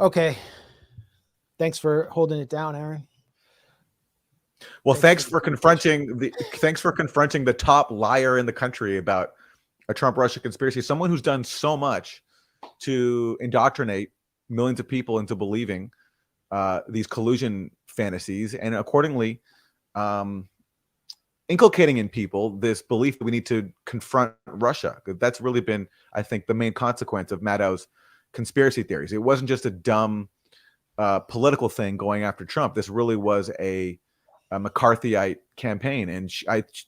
Okay. Thanks for holding it down, Aaron. Well, thanks for confronting the top liar in the country about a Trump-Russia conspiracy. Someone who's done so much to indoctrinate millions of people into believing these collusion fantasies, and accordingly, inculcating in people this belief that we need to confront Russia. That's really been, I think, the main consequence of Maddow's conspiracy theories. It wasn't just a dumb political thing going after Trump. This really was a McCarthyite campaign, and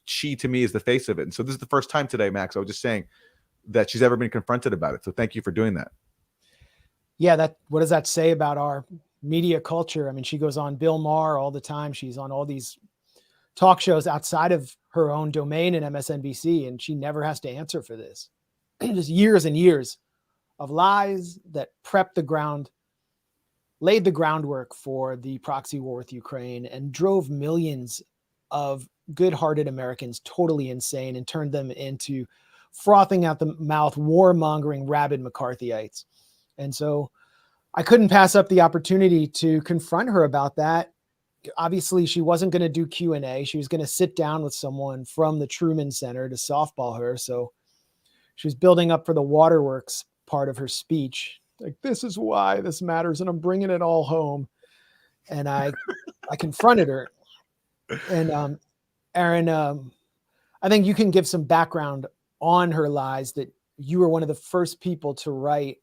she to me is the face of it. And so this is the first time today, Max, I was just saying, that she's ever been confronted about it. So thank you for doing that. Yeah, what does that say about our media culture? I mean, she goes on Bill Maher all the time. She's on all these talk shows outside of her own domain in MSNBC, and she never has to answer for this. Just years and years of lies that laid the groundwork for the proxy war with Ukraine and drove millions of good-hearted Americans totally insane and turned them into frothing out the mouth, warmongering, rabid McCarthyites. And so I couldn't pass up the opportunity to confront her about that. Obviously, she wasn't going to do Q&A. She was going to sit down with someone from the Truman Center to softball her. So she was building up for the waterworks part of her speech. Like, this is why this matters, and I'm bringing it all home. And I confronted her. And Aaron, I think you can give some background on her lies, that you were one of the first people to write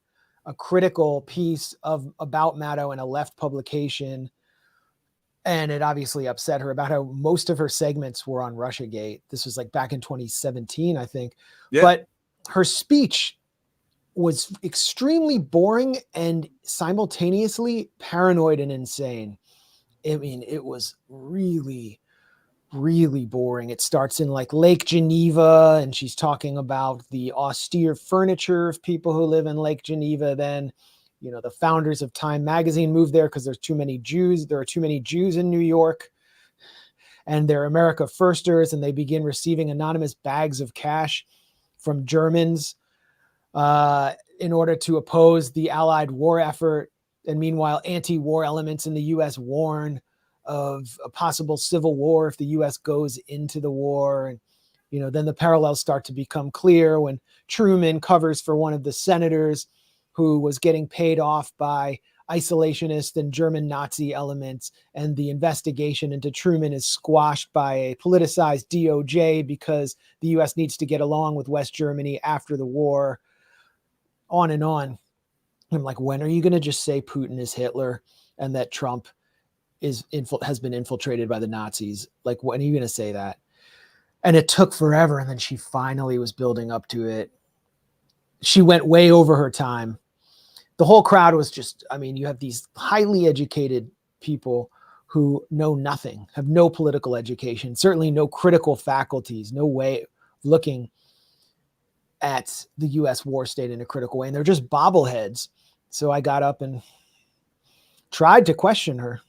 a critical piece about Maddow in a left publication. And it obviously upset her about how most of her segments were on Russiagate. This was like back in 2017, I think. Yeah. But her speech was extremely boring and simultaneously paranoid and insane. I mean, it was really, really boring. It starts in like Lake Geneva, and she's talking about the austere furniture of people who live in Lake Geneva. Then, you know, the founders of Time magazine moved there because there's too many Jews. There are too many Jews in New York, and they're America firsters, and they begin receiving anonymous bags of cash from Germans in order to oppose the Allied war effort. And meanwhile, anti-war elements in the U.S. warn of a possible civil war if the U.S. goes into the war. And, you know, then the parallels start to become clear when Truman covers for one of the senators who was getting paid off by isolationist and German Nazi elements. And the investigation into Truman is squashed by a politicized DOJ because the U.S. needs to get along with West Germany after the war. On and on. I'm like, when are you going to just say Putin is Hitler and that Trump has been infiltrated by the Nazis? Like, when are you going to say that? And it took forever. And then she finally was building up to it. She went way over her time. The whole crowd was just, I mean, you have these highly educated people who know nothing, have no political education, certainly no critical faculties, no way of looking at the U.S. war state in a critical way. And they're just bobbleheads. So I got up and tried to question her.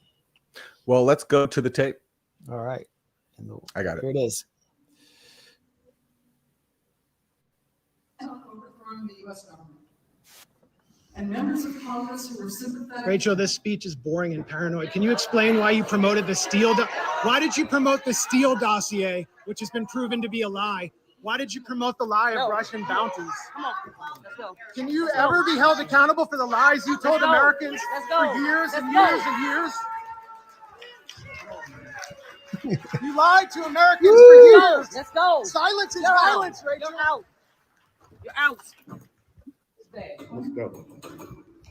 Well, let's go to the tape. All right. I got it. Here it is. Overthrowing the U.S. government. And members of Congress who were sympathetic. Rachel, this speech is boring and paranoid. Can you explain why you promoted the Steele? Why did you promote the Steele dossier, which has been proven to be a lie? Why did you promote the lie of Russian bounties? Come on, let's go. Can you ever be held accountable for the lies you told Americans for years and years and years? You lied to Americans for years. Let's go. Silence is violence, Rachel. You're out. You're out. Let's go.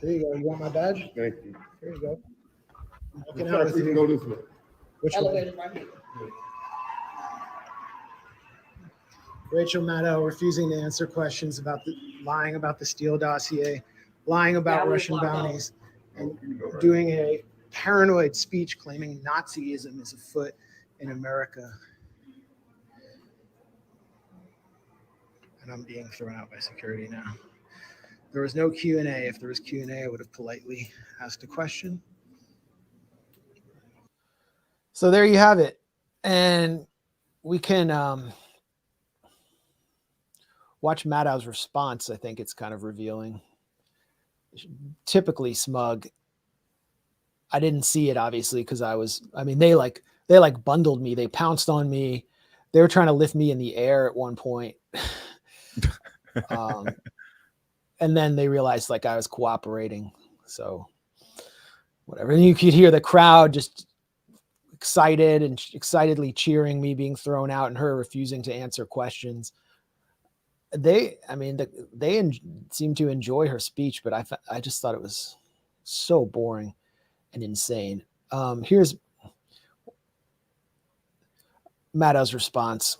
There you go. You want my badge? Thank you. There you go. We can go this way. Which Elevator right here. Rachel Maddow refusing to answer questions about lying about the Steele dossier, lying about Russian bounties, and doing a paranoid speech claiming Nazism is afoot in America. And I'm being thrown out by security now. There was no Q&A. If there was Q&A, I would have politely asked a question. So there you have it. And we can watch Maddow's response. I think it's kind of revealing. Typically smug I didn't see it obviously because they bundled me. They pounced on me. They were trying to lift me in the air at one point. And then they realized like I was cooperating. So whatever. And you could hear the crowd just excited and excitedly cheering me being thrown out and her refusing to answer questions. They seemed to enjoy her speech, but I just thought it was so boring and insane. Here's Maddow's response.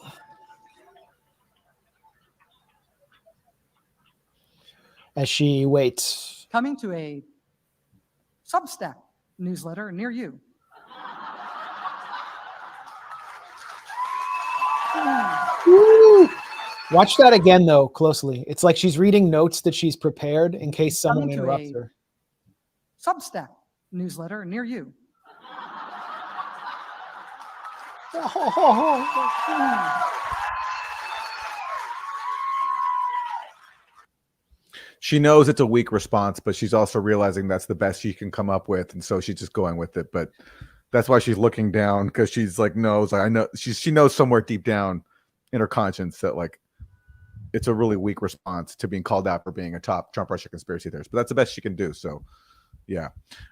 As she waits. Coming to a Substack newsletter near you. Woo! Watch that again, though, closely. It's like she's reading notes that she's prepared in case someone interrupts her. Substack newsletter near you. She knows it's a weak response, but she's also realizing that's the best she can come up with, and so she's just going with it. But that's why she's looking down, because she's like I know she knows somewhere deep down in her conscience that like it's a really weak response to being called out for being a top Trump-Russia conspiracy theorist. But that's the best she can do. So, yeah,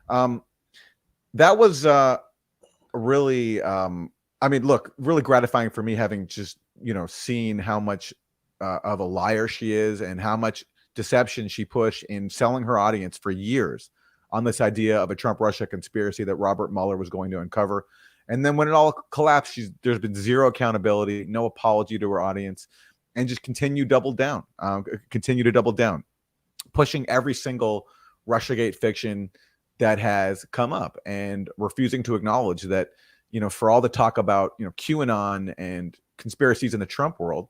that was really, really gratifying for me, having just seen how much of a liar she is and how much deception she pushed in selling her audience for years on this idea of a Trump-Russia conspiracy that Robert Mueller was going to uncover. And then when it all collapsed, there's been zero accountability, no apology to her audience, and just continue to double down, pushing every single Russiagate fiction that has come up and refusing to acknowledge that, for all the talk about, QAnon and conspiracies in the Trump world,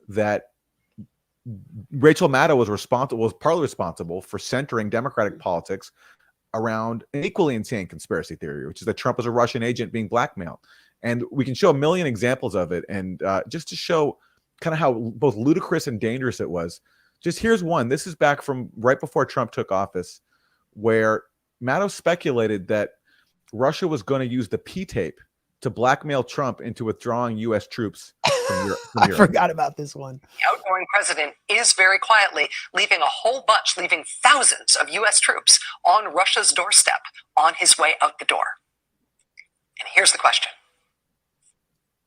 that Rachel Maddow was partly responsible for centering Democratic politics around an equally insane conspiracy theory, which is that Trump is a Russian agent being blackmailed. And we can show a million examples of it. And just to show kind of how both ludicrous and dangerous it was, just here's one. This is back from right before Trump took office, where Maddow speculated that Russia was going to use the P-tape to blackmail Trump into withdrawing U.S. troops from Europe. I forgot about this one. The outgoing president is very quietly leaving thousands of U.S. troops on Russia's doorstep on his way out the door. And here's the question.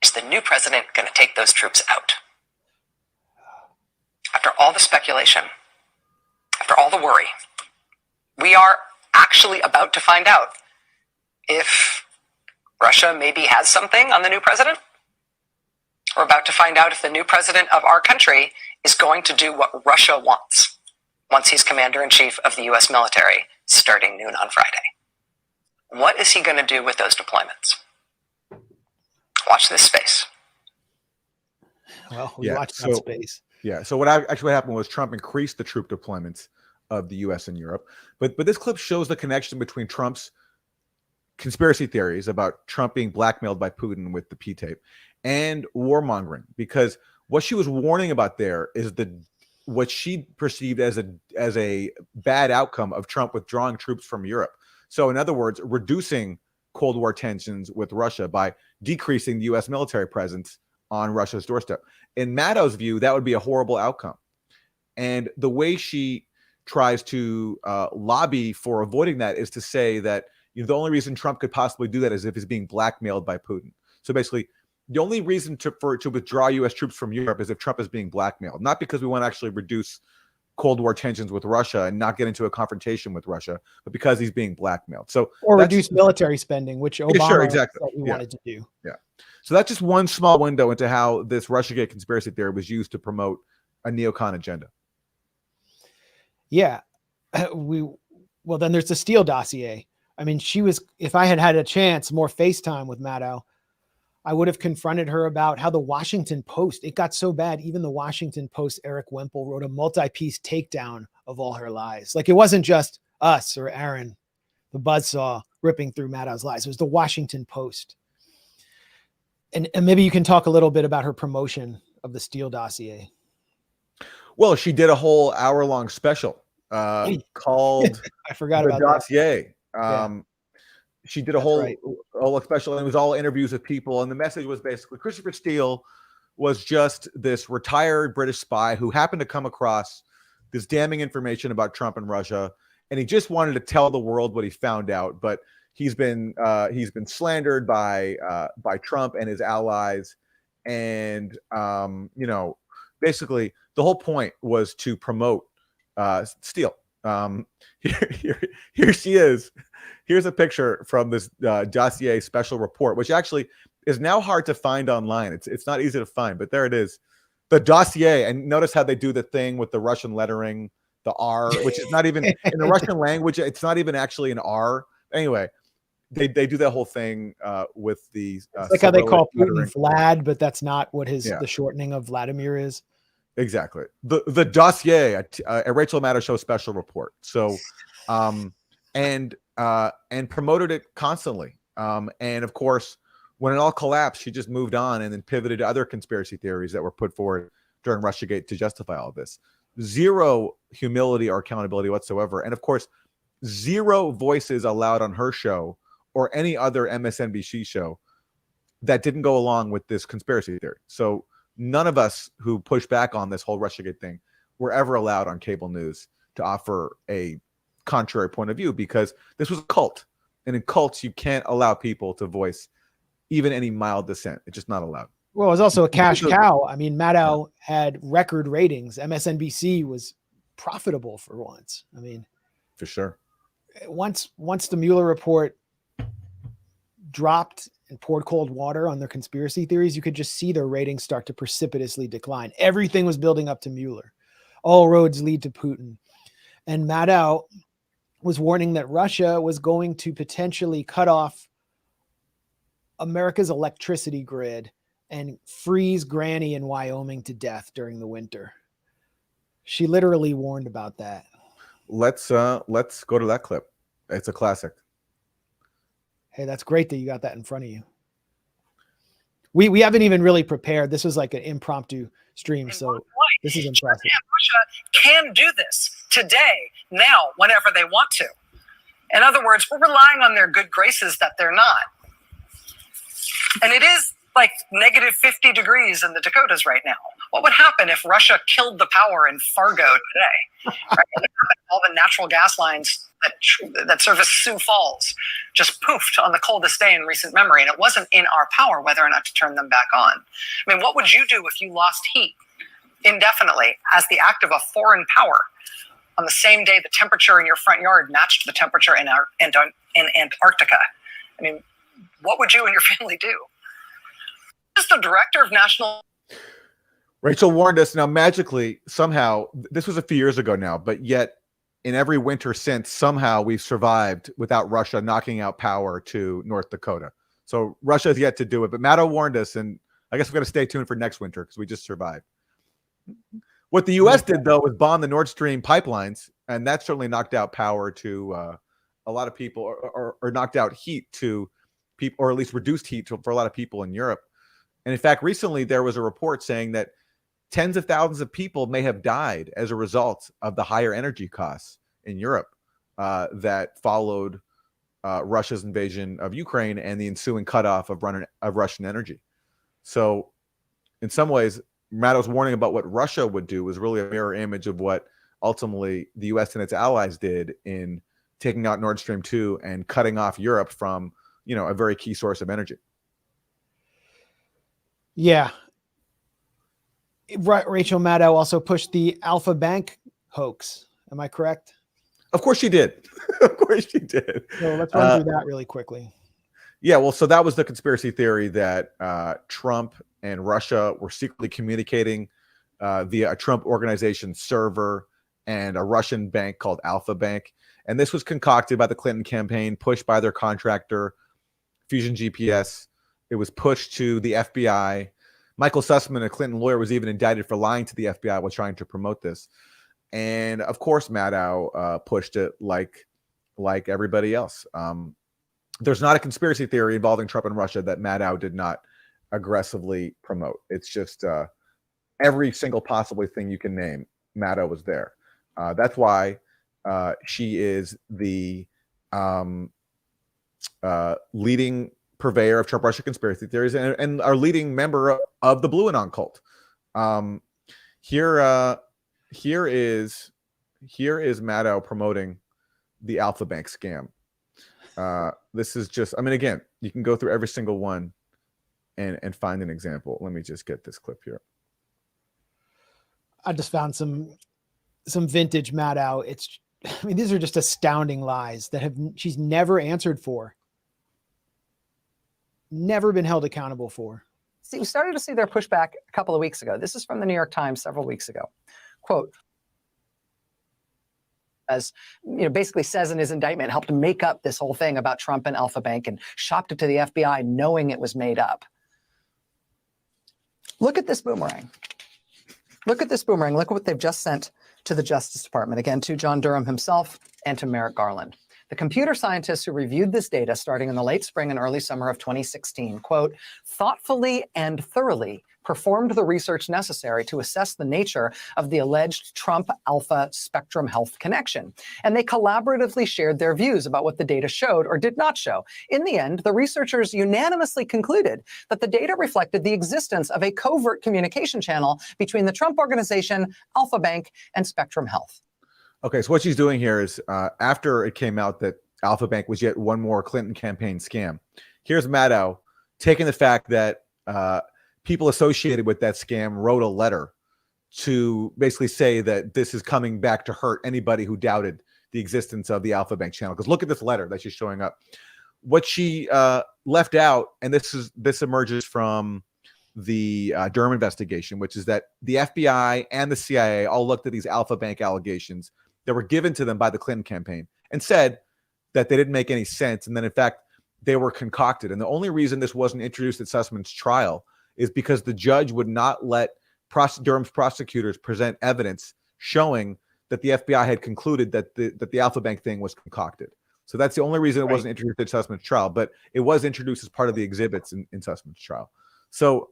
Is the new president going to take those troops out? After all the speculation, after all the worry, we are actually about to find out if Russia maybe has something on the new president. We're about to find out if the new president of our country is going to do what Russia wants once he's commander-in-chief of the U.S. military starting noon on Friday. What is he going to do with those deployments? Watch this space. Well, we watched that space. Yeah. So what actually happened was Trump increased the troop deployments of the U.S. and Europe. But this clip shows the connection between Trump's conspiracy theories about Trump being blackmailed by Putin with the P-tape and warmongering, because what she was warning about there is what she perceived as a bad outcome of Trump withdrawing troops from Europe. So in other words, reducing Cold War tensions with Russia by decreasing the U.S. military presence on Russia's doorstep. In Maddow's view, that would be a horrible outcome. And the way she tries to lobby for avoiding that is to say that the only reason Trump could possibly do that is if he's being blackmailed by Putin. So basically, the only reason to withdraw U.S. troops from Europe is if Trump is being blackmailed, not because we want to actually reduce Cold War tensions with Russia and not get into a confrontation with Russia, but because he's being blackmailed. Or reduce military spending, which Obama said he wanted to do. Yeah. So that's just one small window into how this Russiagate conspiracy theory was used to promote a neocon agenda. Yeah. Then there's the Steele dossier. I mean, if I had had a chance, more FaceTime with Maddow, I would have confronted her about how the Washington Post, it got so bad, even the Washington Post, Eric Wemple, wrote a multi-piece takedown of all her lies. Like, it wasn't just us or Aaron, the buzzsaw, ripping through Maddow's lies. It was the Washington Post. And maybe you can talk a little bit about her promotion of the Steele dossier. Well, she did a whole hour-long special called I forgot The about Dossier. that. She did a That's whole right. special, and it was all interviews with people. And the message was basically Christopher Steele was just this retired British spy who happened to come across this damning information about Trump and Russia, and he just wanted to tell the world what he found out. But he's been slandered by Trump and his allies, and basically the whole point was to promote Steele. Here she is. Here's a picture from this dossier special report, which actually is now hard to find online. It's not easy to find, but there it is. The dossier, and notice how they do the thing with the Russian lettering, the R, which is not even in the Russian language. It's not even actually an R. Anyway, they do that whole thing with the It's like how they call Putin lettering. Vlad, but that's not what the shortening of Vladimir is. Exactly. The dossier, a Rachel Maddow Show special report. So, and promoted it constantly. And of course, when it all collapsed, she just moved on and then pivoted to other conspiracy theories that were put forward during Russiagate to justify all of this. Zero humility or accountability whatsoever. And of course, zero voices allowed on her show or any other MSNBC show that didn't go along with this conspiracy theory. So none of us who push back on this whole Russiagate thing were ever allowed on cable news to offer a contrary point of view, because this was a cult. And in cults, you can't allow people to voice even any mild dissent. It's just not allowed. Well, it was also a cash cow. I mean, Maddow had record ratings. MSNBC was profitable for once. I mean, for sure. Once the Mueller report dropped and poured cold water on their conspiracy theories, you could just see their ratings start to precipitously decline. Everything was building up to Mueller. All roads lead to Putin. And Maddow was warning that Russia was going to potentially cut off America's electricity grid and freeze Granny in Wyoming to death during the winter. She literally warned about that. Let's go to that clip. It's a classic. Hey, that's great that you got that in front of you. We haven't even really prepared. This was like an impromptu stream, so this is impressive. Russia can do this today, now, whenever they want to. In other words, we're relying on their good graces that they're not. And it is like negative 50 degrees in the Dakotas right now. What would happen if Russia killed the power in Fargo today? Right? All the natural gas lines that service Sioux Falls just poofed on the coldest day in recent memory, and it wasn't in our power whether or not to turn them back on. I mean, what would you do if you lost heat indefinitely as the act of a foreign power on the same day the temperature in your front yard matched the temperature in Antarctica? I mean, what would you and your family do? As the director of national... Rachel warned us. Now, magically, somehow, this was a few years ago now, but yet in every winter since, somehow we've survived without Russia knocking out power to North Dakota. So Russia has yet to do it, but Maddow warned us, and I guess we're going to stay tuned for next winter because we just survived. What the U.S. did, though, was bomb the Nord Stream pipelines, and that certainly knocked out power to a lot of people, or knocked out heat to people, or at least reduced heat for a lot of people in Europe. And in fact, recently there was a report saying that tens of thousands of people may have died as a result of the higher energy costs in Europe that followed Russia's invasion of Ukraine and the ensuing cutoff of Russian energy. So in some ways, Maddow's warning about what Russia would do was really a mirror image of what ultimately the U.S. and its allies did in taking out Nord Stream 2 and cutting off Europe from, a very key source of energy. Yeah. Rachel Maddow also pushed the Alpha Bank hoax. Am I correct? Of course she did. Of course she did. So let's run through that really quickly. Yeah, well, so that was the conspiracy theory that Trump and Russia were secretly communicating via a Trump organization server and a Russian bank called Alpha Bank. And this was concocted by the Clinton campaign, pushed by their contractor, Fusion GPS. It was pushed to the FBI. Michael Sussman, a Clinton lawyer, was even indicted for lying to the FBI while trying to promote this. And of course, Maddow pushed it like everybody else. There's not a conspiracy theory involving Trump and Russia that Maddow did not aggressively promote. It's just every single possible thing you can name, Maddow was there. That's why she is the leading purveyor of Trump Russia conspiracy theories and our leading member of the Blue Anon cult. Here is Maddow promoting the Alpha Bank scam. This is just, I mean, again, you can go through every single one and find an example. Let me just get this clip here. I just found some vintage Maddow. I mean, these are just astounding lies that she's never answered for, never been held accountable for. See, we started to see their pushback a couple of weeks ago. This is from the New York Times several weeks ago. Quote, as basically says in his indictment, helped make up this whole thing about Trump and Alpha Bank and shopped it to the FBI knowing it was made up. Look at this boomerang. Look at this boomerang. Look at what they've just sent to the Justice Department, again, to John Durham himself and to Merrick Garland. The computer scientists who reviewed this data starting in the late spring and early summer of 2016, quote, thoughtfully and thoroughly performed the research necessary to assess the nature of the alleged Trump-Alpha Spectrum Health connection. And they collaboratively shared their views about what the data showed or did not show. In the end, the researchers unanimously concluded that the data reflected the existence of a covert communication channel between the Trump Organization, Alpha Bank, and Spectrum Health. Okay, so what she's doing here is after it came out that Alpha Bank was yet one more Clinton campaign scam, here's Maddow taking the fact that people associated with that scam wrote a letter to basically say that this is coming back to hurt anybody who doubted the existence of the Alpha Bank channel. Because look at this letter that she's showing up. What she left out, and this emerges from the Durham investigation, which is that the FBI and the CIA all looked at these Alpha Bank allegations that were given to them by the Clinton campaign and said that they didn't make any sense. And then, in fact, they were concocted. And the only reason this wasn't introduced at Sussman's trial is because the judge would not let Durham's prosecutors present evidence showing that the FBI had concluded that the Alpha Bank thing was concocted. So that's the only reason it wasn't introduced at Sussman's trial, but it was introduced as part of the exhibits in Sussman's trial. So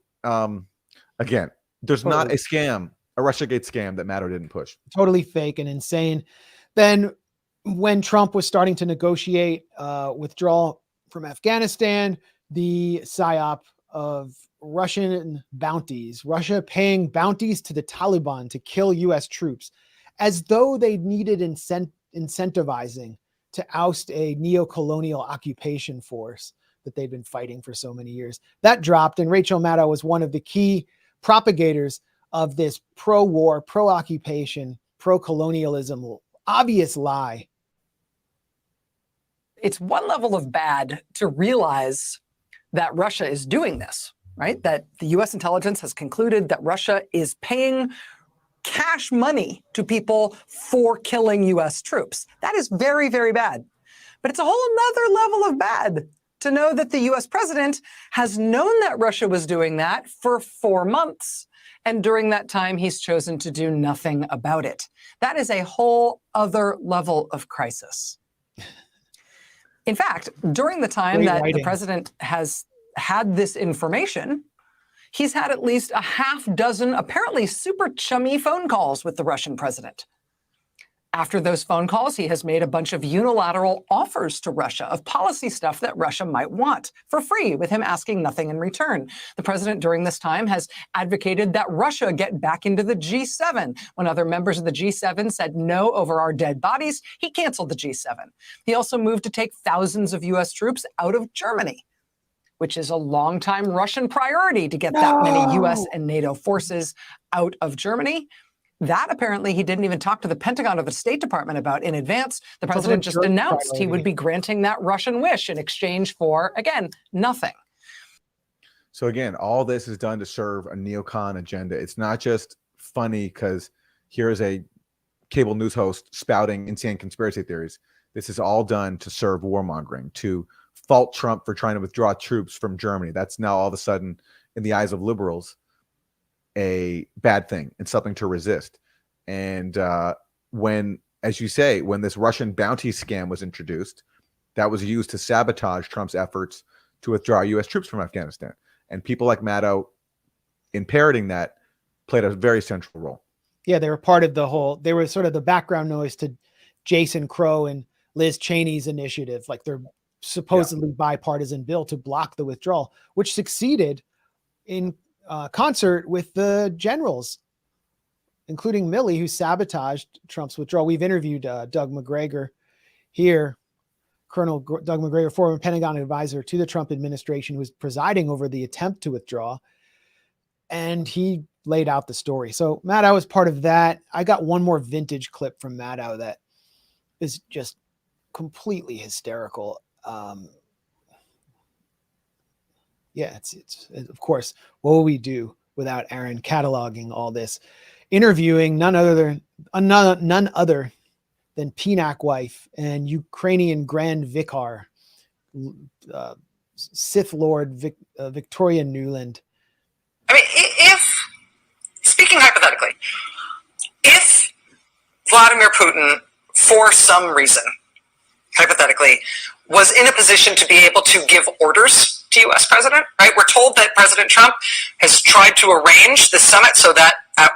again, there's not a scam, a Russiagate scam that Maddow didn't push. Totally fake and insane. Then when Trump was starting to negotiate withdrawal from Afghanistan, the psyop of Russian bounties, Russia paying bounties to the Taliban to kill U.S. troops, as though they needed incentivizing to oust a neo-colonial occupation force that they'd been fighting for so many years. That dropped, and Rachel Maddow was one of the key propagators of this pro-war, pro-occupation, pro-colonialism, obvious lie. It's one level of bad to realize that Russia is doing this, right? That the U.S. intelligence has concluded that Russia is paying cash money to people for killing U.S. troops. That is very, very bad. But it's a whole nother level of bad to know that the U.S. president has known that Russia was doing that for 4 months. And during that time, he's chosen to do nothing about it. That is a whole other level of crisis. In fact, during the time that the president has had this information, he's had at least a half dozen apparently super chummy phone calls with the Russian president. After those phone calls, he has made a bunch of unilateral offers to Russia of policy stuff that Russia might want for free, with him asking nothing in return. The president during this time has advocated that Russia get back into the G7. When other members of the G7 said no over our dead bodies, he canceled the G7. He also moved to take thousands of U.S. troops out of Germany, which is a longtime Russian priority to get that many U.S. and NATO forces out of Germany. That apparently he didn't even talk to the Pentagon or the State Department about in advance. The president just announced he would be granting that Russian wish in exchange for, again, nothing. So again, all this is done to serve a neocon agenda. It's not just funny because here's a cable news host spouting insane conspiracy theories. This is all done to serve warmongering, to fault Trump for trying to withdraw troops from Germany. That's now all of a sudden, in the eyes of liberals, a bad thing and something to resist. And when, as you say, when this Russian bounty scam was introduced, that was used to sabotage Trump's efforts to withdraw U.S. troops from Afghanistan. And people like Maddow, in parroting that, played a very central role. Yeah, they were part of the whole, they were sort of the background noise to Jason Crow and Liz Cheney's initiative. Like supposedly bipartisan bill to block the withdrawal, which succeeded in concert with the generals, including Milley, who sabotaged Trump's withdrawal. We've interviewed Doug McGregor here, Colonel Doug McGregor, former Pentagon advisor to the Trump administration, who was presiding over the attempt to withdraw. And he laid out the story. So Maddow was part of that. I got one more vintage clip from Maddow that is just completely hysterical. It's of course, what will we do without Aaron cataloging all this, interviewing none other than Pinak wife and Ukrainian Grand Vicar, Sith Lord Victoria Nuland. I mean, if, speaking hypothetically, if Vladimir Putin, for some reason, hypothetically, was in a position to be able to give orders to U.S. president, right? We're told that President Trump has tried to arrange the summit so that at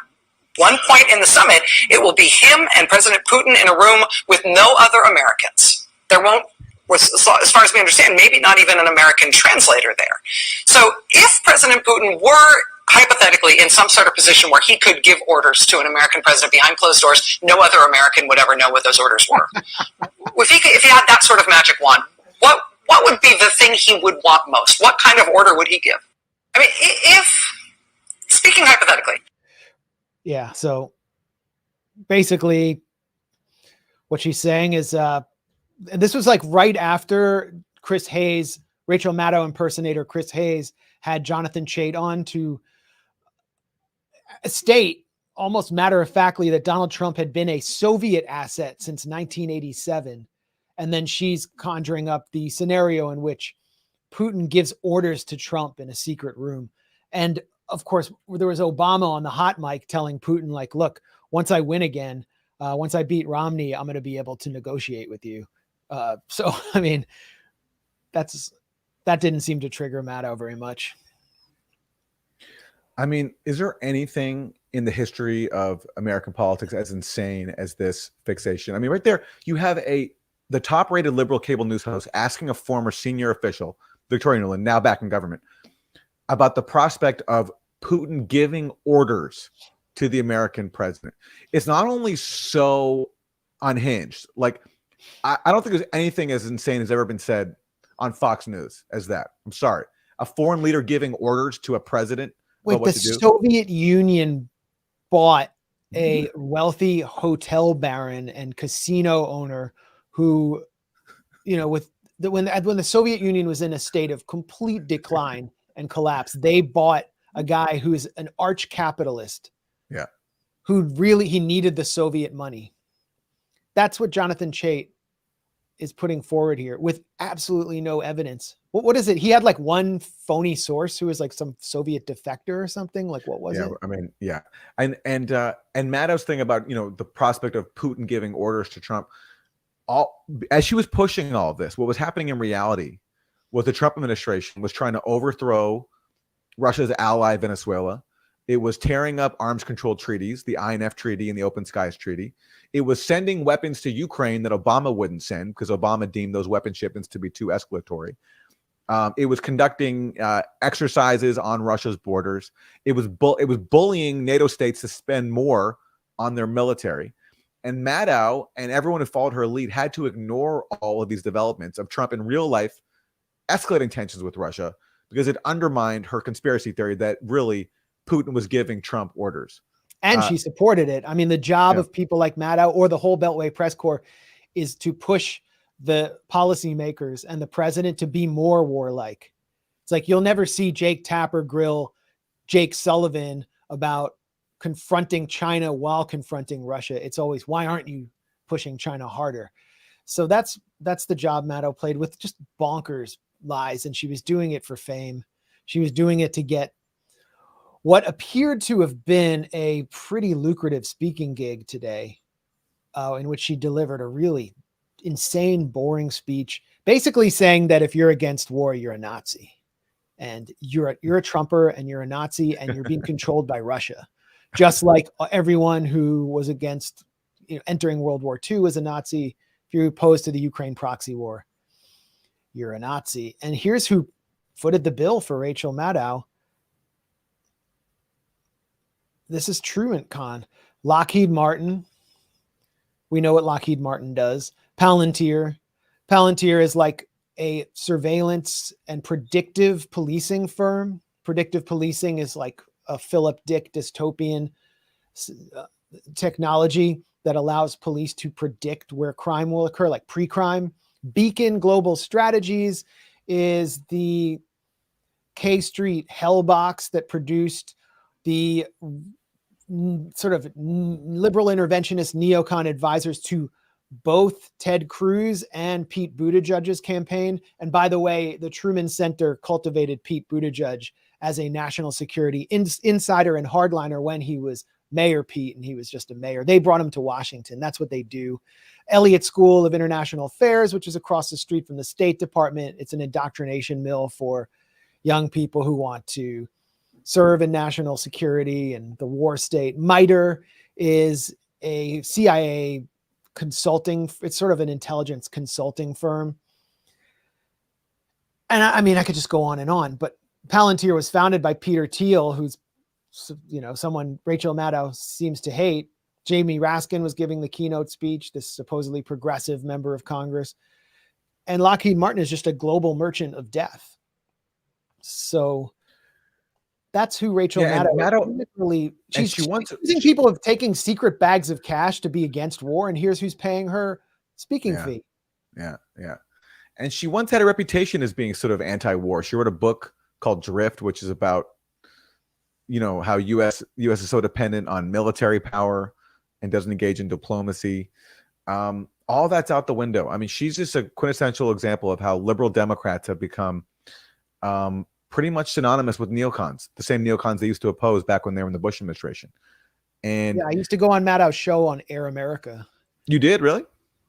one point in the summit, it will be him and President Putin in a room with no other Americans. There won't, as far as we understand, maybe not even an American translator there. So if President Putin were hypothetically in some sort of position where he could give orders to an American president behind closed doors, no other American would ever know what those orders were. If he had that sort of magic wand, what would be the thing he would want most? What kind of order would he give? I mean, if, speaking hypothetically. Yeah, so basically what she's saying is, and this was like right after Chris Hayes, Rachel Maddow impersonator Chris Hayes, had Jonathan Chait on to state almost matter-of-factly that Donald Trump had been a Soviet asset since 1987. And then she's conjuring up the scenario in which Putin gives orders to Trump in a secret room. And of course, there was Obama on the hot mic telling Putin, like, look, once I win again, once I beat Romney, I'm going to be able to negotiate with you. So, I mean, that didn't seem to trigger Maddow very much. I mean, is there anything in the history of American politics as insane as this fixation? I mean, right there, you have the top-rated liberal cable news host asking a former senior official, Victoria Nuland, now back in government, about the prospect of Putin giving orders to the American president. It's not only so unhinged. Like, I don't think there's anything as insane as ever been said on Fox News as that. I'm sorry. A foreign leader giving orders to a president. Wait, the Soviet Union bought a wealthy hotel baron and casino owner who, you know, when the Soviet Union was in a state of complete decline and collapse, they bought a guy who's an arch capitalist. Yeah. Who really, he needed the Soviet money. That's what Jonathan Chait is putting forward here with absolutely no evidence. What is it? He had like one phony source who was like some Soviet defector or something. Like, what was it? I mean, yeah. And Maddow's thing about, you know, the prospect of Putin giving orders to Trump, as she was pushing all of this, what was happening in reality was the Trump administration was trying to overthrow Russia's ally, Venezuela. It was tearing up arms control treaties, the INF Treaty and the Open Skies Treaty. It was sending weapons to Ukraine that Obama wouldn't send because Obama deemed those weapon shipments to be too escalatory. It was conducting exercises on Russia's borders. It was bullying NATO states to spend more on their military. And Maddow and everyone who followed her lead had to ignore all of these developments of Trump in real life escalating tensions with Russia because it undermined her conspiracy theory that really Putin was giving Trump orders. And she supported it. I mean, the job of people like Maddow or the whole Beltway press corps is to push the policymakers and the president to be more warlike. It's like, you'll never see Jake Tapper grill Jake Sullivan about confronting China while confronting Russia. It's always, why aren't you pushing China harder? So that's the job Maddow played with, just bonkers lies. And she was doing it for fame. She was doing it to get what appeared to have been a pretty lucrative speaking gig today, in which she delivered a really insane, boring speech, basically saying that if you're against war, you're a Nazi, and you're a Trumper, and you're a Nazi, and you're being controlled by Russia, just like everyone who was against, you know, entering World War II was a Nazi if you're opposed to the Ukraine proxy war. you're a Nazi. And here's who footed the bill for Rachel Maddow. This is truant con. Lockheed Martin. We know what Lockheed Martin does. Palantir. Palantir is like a surveillance and predictive policing firm. Predictive policing is like a Philip Dick dystopian technology that allows police to predict where crime will occur, like pre-crime. Beacon Global Strategies is the K Street hellbox that produced the sort of liberal interventionist neocon advisors to both Ted Cruz and Pete Buttigieg's campaign. And by the way, the Truman Center cultivated Pete Buttigieg as a national security insider and hardliner when he was Mayor Pete, and he was just a mayor. They brought him to Washington. That's what they do. Elliott School of International Affairs, which is across the street from the State Department. It's an indoctrination mill for young people who want to serve in national security and the war state. MITRE is a CIA consulting. It's sort of an intelligence consulting firm. And I mean, I could just go on, but Palantir was founded by Peter Thiel, who's, you know, someone Rachel Maddow seems to hate. Jamie Raskin was giving the keynote speech, this supposedly progressive member of Congress. And Lockheed Martin is just a global merchant of death. So that's who Rachel Maddow literally, she's accusing people of taking secret bags of cash to be against war, and here's who's paying her speaking fee. Yeah. And she once had a reputation as being sort of anti-war. She wrote a book called Drift, which is about, you know, how US is so dependent on military power and doesn't engage in diplomacy. All that's out the window. I mean, she's just a quintessential example of how liberal Democrats have become pretty much synonymous with neocons, the same neocons they used to oppose back when they were in the Bush administration. And yeah, I used to go on Maddow's show on Air America. You did, really?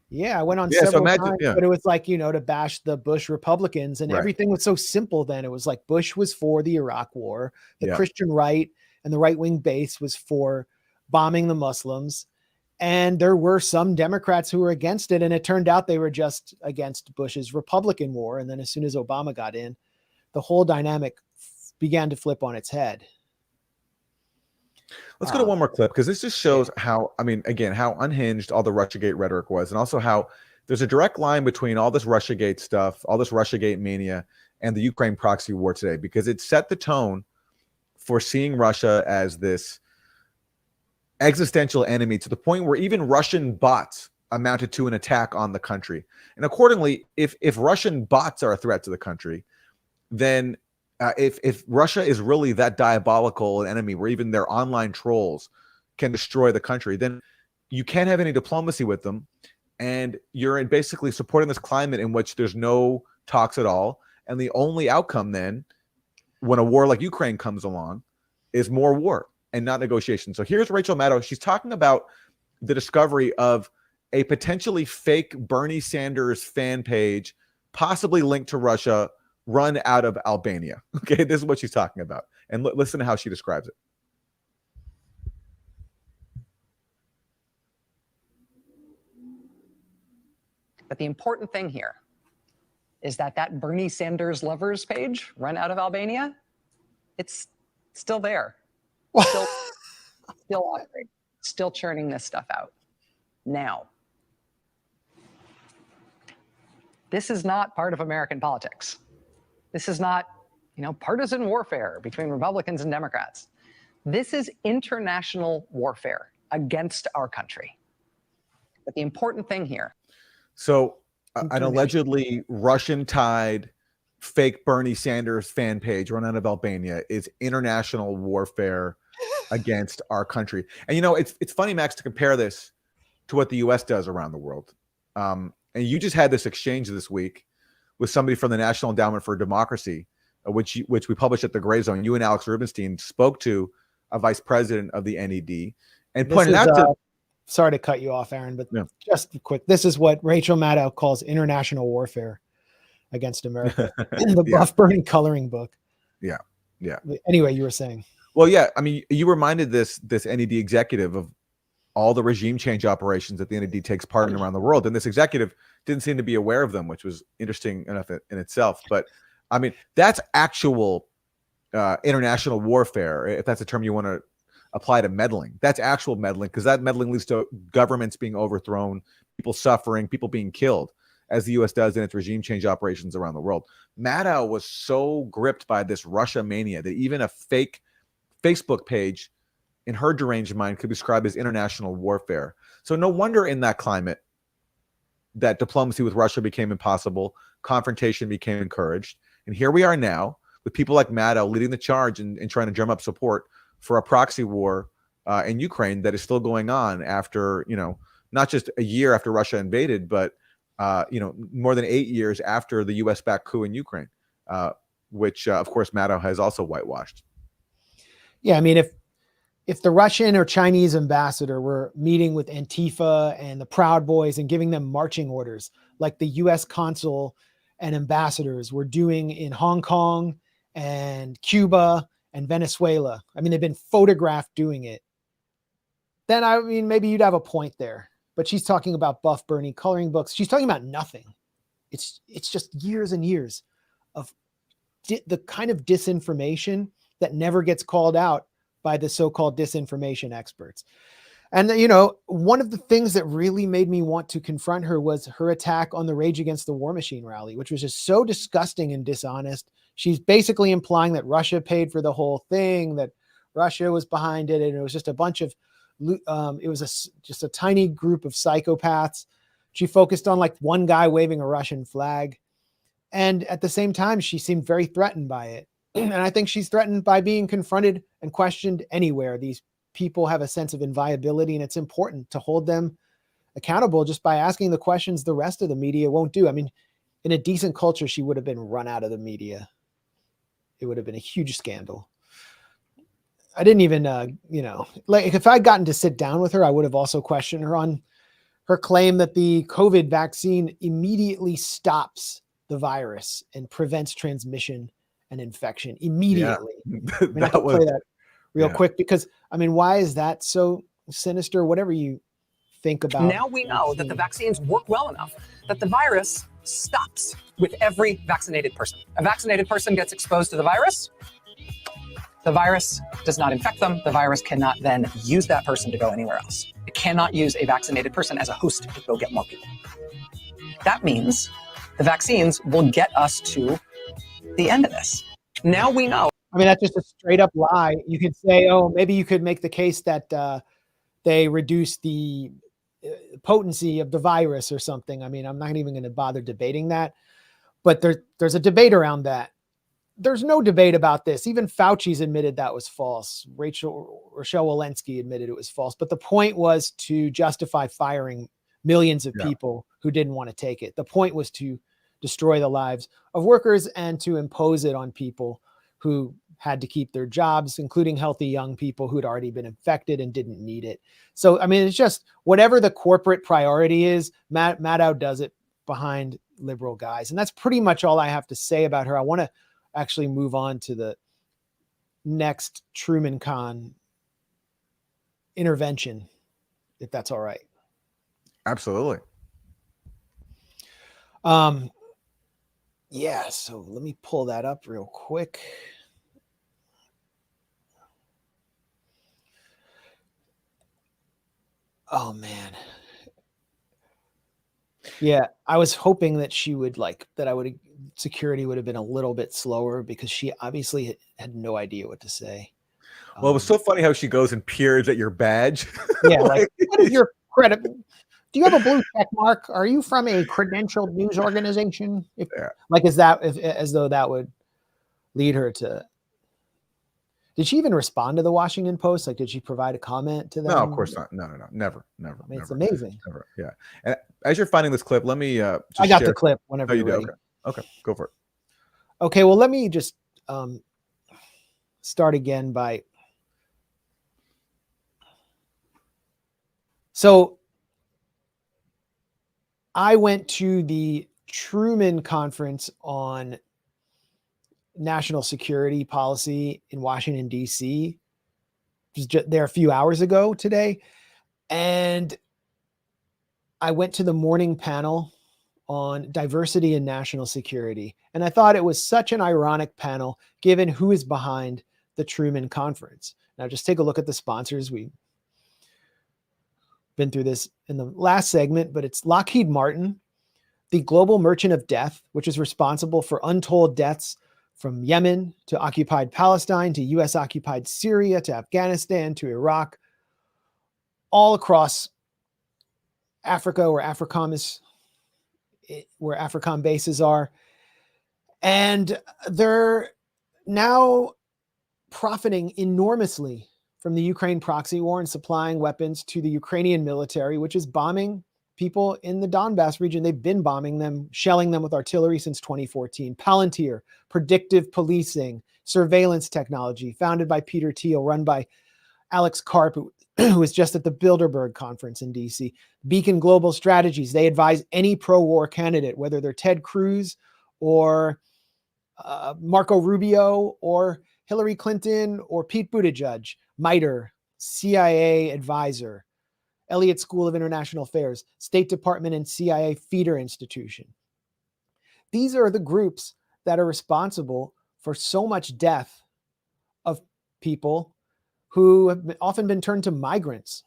Yeah, I went on several times, but it was like, you know, to bash the Bush Republicans, and everything was so simple then. It was like Bush was for the Iraq war, the Christian right and the right-wing base was for bombing the Muslims, and there were some Democrats who were against it, and it turned out they were just against Bush's Republican war. And then as soon as Obama got in, the whole dynamic began to flip on its head. Let's go to one more clip, because this just shows how, I mean, again, how unhinged all the Russiagate rhetoric was, and also how there's a direct line between all this Russiagate stuff, all this Russiagate mania, and the Ukraine proxy war today, because it set the tone for seeing Russia as this existential enemy, to the point where even Russian bots amounted to an attack on the country. And accordingly, if Russian bots are a threat to the country, then if Russia is really that diabolical an enemy where even their online trolls can destroy the country, then you can't have any diplomacy with them. And you're basically supporting this climate in which there's no talks at all. And the only outcome then, when a war like Ukraine comes along, is more war and not negotiation. So here's Rachel Maddow. She's talking about the discovery of a potentially fake Bernie Sanders fan page, possibly linked to Russia, run out of Albania. Okay, this is what she's talking about. And listen to how she describes it. But the important thing here is that Bernie Sanders lovers page, run out of Albania, it's still there. Still operating, still churning this stuff out. Now, this is not part of American politics. This is not, you know, partisan warfare between Republicans and Democrats. This is international warfare against our country. But the important thing here. So an allegedly Russian-tied fake Bernie Sanders fan page run out of Albania is international warfare against our country. And, you know, it's funny, Max, to compare this to what the U.S. does around the world. And you just had this exchange this week with somebody from the National Endowment for Democracy, which we published at the Grayzone. You and Alex Rubinstein spoke to a vice president of the NED and pointed out to... Sorry to cut you off, Aaron, but just quick. This is what Rachel Maddow calls international warfare against America in the Buff Bernie coloring book. Yeah. Anyway, you were saying. Well, yeah. I mean, you reminded this NED executive of all the regime change operations that the NED takes part in around the world. And this executive didn't seem to be aware of them, which was interesting enough in itself. But I mean, that's actual international warfare, if that's a term you want to apply to meddling. That's actual meddling, because that meddling leads to governments being overthrown, people suffering, people being killed, as the U.S. does in its regime change operations around the world. Maddow was so gripped by this Russia mania that even a fake Facebook page in her deranged mind could be described as international warfare. So no wonder in that climate that diplomacy with Russia became impossible, confrontation became encouraged. And here we are now with people like Maddow leading the charge and trying to drum up support for a proxy war in Ukraine that is still going on after, not just a year after Russia invaded, but, more than 8 years after the U.S.-backed coup in Ukraine, which, of course, Maddow has also whitewashed. Yeah, I mean, if the Russian or Chinese ambassador were meeting with Antifa and the Proud Boys and giving them marching orders like the U.S. consul and ambassadors were doing in Hong Kong and Cuba and Venezuela, I mean, they've been photographed doing it, then I mean, maybe you'd have a point there. But she's talking about Buff Bernie coloring books. She's talking about nothing. It's just years and years of the kind of disinformation that never gets called out by the so-called disinformation experts. And, one of the things that really made me want to confront her was her attack on the Rage Against the War Machine rally, which was just so disgusting and dishonest. She's basically implying that Russia paid for the whole thing, that Russia was behind it, and it was just a bunch of, just a tiny group of psychopaths. She focused on like one guy waving a Russian flag. And at the same time, she seemed very threatened by it. And I think she's threatened by being confronted and questioned anywhere. These people have a sense of inviolability, and it's important to hold them accountable just by asking the questions the rest of the media won't do. I mean, in a decent culture, she would have been run out of the media. It would have been a huge scandal. I didn't even, like if I'd gotten to sit down with her, I would have also questioned her on her claim that the COVID vaccine immediately stops the virus and prevents transmission and infection immediately. Yeah. I mean, I can play that real quick because, I mean, why is that so sinister? Whatever you think about. Now we know that the vaccines work well enough that the virus stops with every vaccinated person. A vaccinated person gets exposed to the virus does not infect them. The virus cannot then use that person to go anywhere else. It cannot use a vaccinated person as a host to go get more people. That means the vaccines will get us to the end of this. Now we know. I mean, that's just a straight up lie. You could say, oh, maybe you could make the case that they reduce the potency of the virus or something. I mean, I'm not even going to bother debating that, but there's a debate around that. There's no debate about this. Even Fauci's admitted that was false. Rochelle Walensky admitted it was false. But the point was to justify firing millions of people who didn't want to take it. The point was to destroy the lives of workers and to impose it on people who had to keep their jobs, including healthy young people who had already been infected and didn't need it. So, I mean, it's just whatever the corporate priority is, Maddow does it behind liberal guys. And that's pretty much all I have to say about her. I want to actually move on to the next Truman Con intervention, if that's all right. Absolutely. Yeah, so let me pull that up real quick. Oh man. Yeah, I was hoping that she would security would have been a little bit slower because she obviously had no idea what to say. Well, it was so funny how she goes and peers at your badge. Yeah, like what is your credit? Do you have a blue check mark? Are you from a credentialed news organization? As though that would lead her to. Did she even respond to the Washington Post? Like, did she provide a comment to them? No, of course not. No, never. I mean, it's amazing. Never. Yeah. And as you're finding this clip, let me. I got the clip whenever you're ready. Okay, go for it. Okay, well, let me just start again by. So I went to the Truman Conference on national security policy in Washington, D.C. Just there a few hours ago today. And I went to the morning panel on diversity and national security. And I thought it was such an ironic panel given who is behind the Truman Conference. Now, just take a look at the sponsors. We've been through this in the last segment, but it's Lockheed Martin, the global merchant of death, which is responsible for untold deaths from Yemen to occupied Palestine to US occupied Syria to Afghanistan to Iraq, all across Africa where AFRICOM bases are. And they're now profiting enormously from the Ukraine proxy war and supplying weapons to the Ukrainian military, which is bombing people in the Donbass region. They've been bombing them, shelling them with artillery since 2014. Palantir, predictive policing, surveillance technology, founded by Peter Thiel, run by Alex Karp, who was just at the Bilderberg conference in DC. Beacon Global Strategies, they advise any pro-war candidate, whether they're Ted Cruz or Marco Rubio or Hillary Clinton or Pete Buttigieg. MITRE, CIA advisor, Elliott School of International Affairs, State Department and CIA feeder institution. These are the groups that are responsible for so much death of people who have often been turned to migrants